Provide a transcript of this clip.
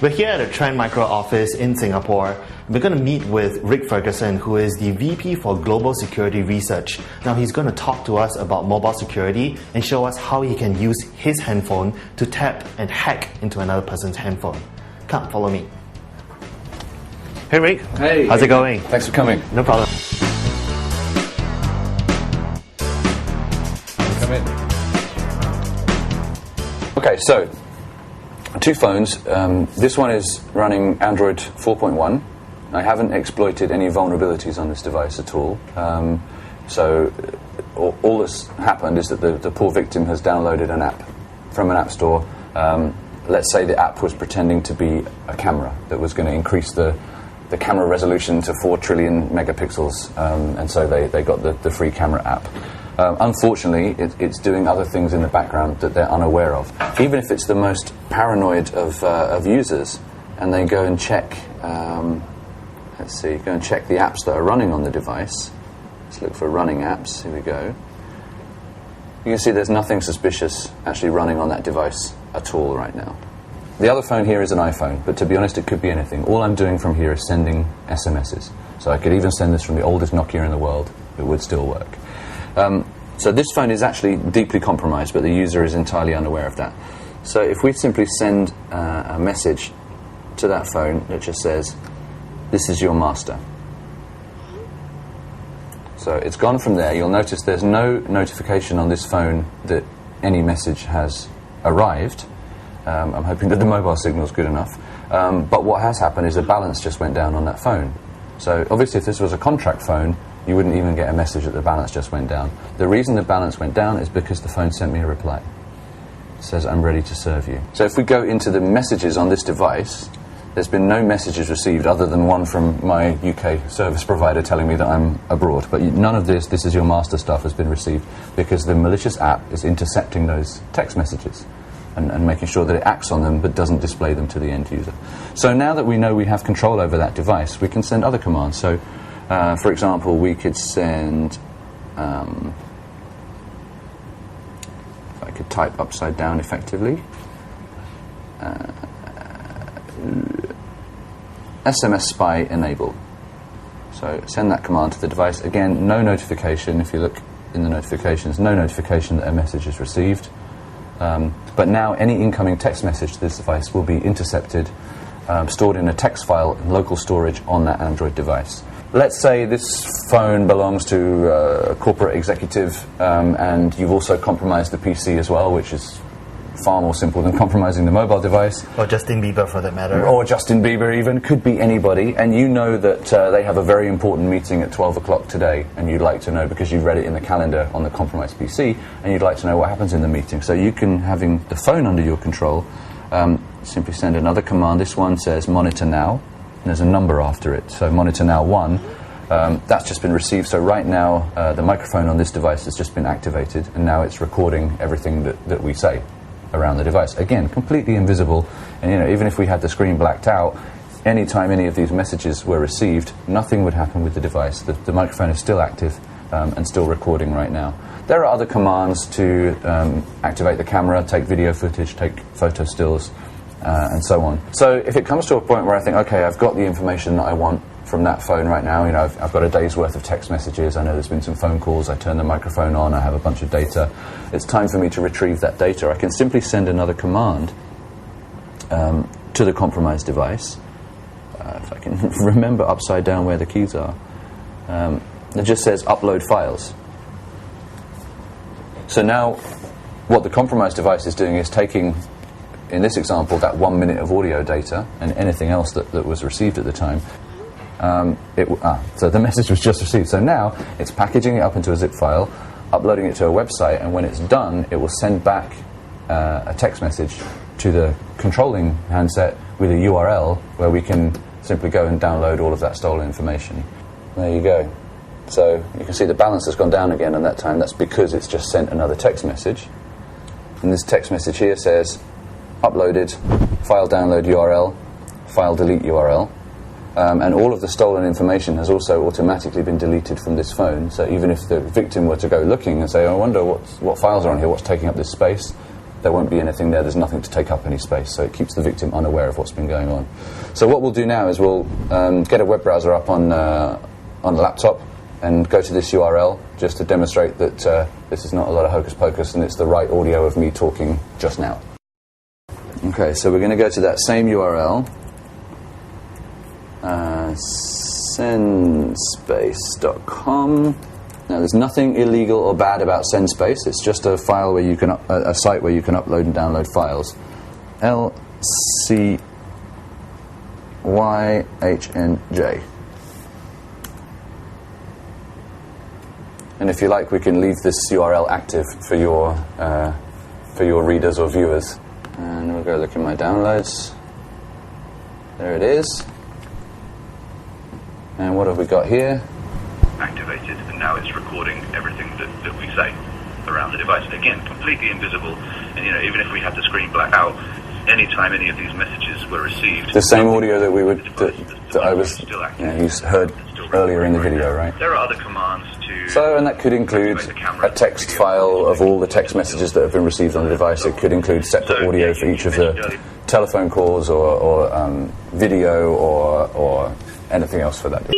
We're here at the Trend Micro office in Singapore. We're going to meet with Rick Ferguson, who is the VP for Global Security Research. Now he's going to talk to us about mobile security and show us how he can use his handphone to tap and hack into another person's handphone. Come, follow me. Hey Rick. Hey. How's it going? Thanks for coming. No problem. Come in. Okay, so two phones. This one is running Android 4.1. I haven't exploited any vulnerabilities on this device at all. So all that's happened is that the poor victim has downloaded an app from an app store. Let's say the app was pretending to be a camera that was going to increase the camera resolution to 4 trillion megapixels, and so they got the free camera app. Unfortunately, it's doing other things in the background that they're unaware of. Even if it's the most paranoid of users, and they go and check, go and check the apps that are running on the device. Let's look for running apps. Here we go. You can see there's nothing suspicious actually running on that device at all right now. The other phone here is an iPhone, but to be honest, it could be anything. All I'm doing from here is sending SMSs. So I could even send this from the oldest Nokia in the world. It would still work. So this phone is actually deeply compromised, but the user is entirely unaware of that. So if we simply send a message to that phone that just says, "This is your master." So it's gone from there. You'll notice there's no notification on this phone that any message has arrived. I'm hoping that the mobile signal is good enough. But what has happened is the balance just went down on that phone. So obviously if this was a contract phone, you wouldn't even get a message that the balance just went down. The reason the balance went down is because the phone sent me a reply. It says, "I'm ready to serve you." So if we go into the messages on this device, there's been no messages received other than one from my UK service provider telling me that I'm abroad. But none of this is your master stuff has been received because the malicious app is intercepting those text messages and making sure that it acts on them but doesn't display them to the end user. So now that we know we have control over that device, we can send other commands. So for example, we could send, if I could type upside down effectively, SMS spy enable. So send that command to the device. Again, no notification. If you look in the notifications, no notification that a message is received. But now any incoming text message to this device will be intercepted, stored in a text file in local storage on that Android device. Let's say this phone belongs to a corporate executive, and you've also compromised the PC as well, which is far more simple than compromising the mobile device. Or Justin Bieber for that matter. Or Justin Bieber even, could be anybody, and you know that they have a very important meeting at 12 o'clock today, and you'd like to know because you've read it in the calendar on the compromised PC, and you'd like to know what happens in the meeting. So you can, having the phone under your control, simply send another command. This one says monitor now, and there's a number after it, so monitor now 1. That's just been received, so right now the microphone on this device has just been activated, and now it's recording everything that we say around the device. Again, completely invisible, and even if we had the screen blacked out, anytime any of these messages were received, nothing would happen with the device. The microphone is still active and still recording right now. There are other commands to activate the camera, take video footage, take photo stills, and so on. So if it comes to a point where I think, okay, I've got the information that I want from that phone right now, I've got a day's worth of text messages, I know there's been some phone calls, I turn the microphone on, I have a bunch of data, it's time for me to retrieve that data. I can simply send another command to the compromised device, if I can remember upside down where the keys are. It just says upload files. So now what the compromised device is doing is taking, in this example, that 1 minute of audio data and anything else that was received at the time. So the message was just received. So now it's packaging it up into a zip file, uploading it to a website, and when it's done, it will send back a text message to the controlling handset with a URL where we can simply go and download all of that stolen information. There you go. So you can see the balance has gone down again, and that time that's because it's just sent another text message. And this text message here says uploaded, file download URL, file delete URL. And all of the stolen information has also automatically been deleted from this phone. So even if the victim were to go looking and say, I wonder what files are on here, what's taking up this space, there won't be anything there. There's nothing to take up any space, so it keeps the victim unaware of what's been going on. So what we'll do now is we'll get a web browser up on the laptop and go to this URL just to demonstrate that this is not a lot of hocus pocus and it's the right audio of me talking just now. Okay, so we're going to go to that same URL, sendspace.com. Now, there's nothing illegal or bad about Sendspace. It's just a file where you can a site where you can upload and download files. LCYHNJ. And if you like, we can leave this URL active for your readers or viewers. And we'll go look in my downloads. There it is. And what have we got here? Activated, and now it's recording everything that we say around the device. Again, completely invisible, and even if we had the screen black out, anytime any of these messages were received, the same audio that I was you heard earlier in the video, right? There are other commands to. So, and that could include a text file of all the text messages that have been received on the device. It could include separate audio for each of the telephone calls or video or anything else for that device.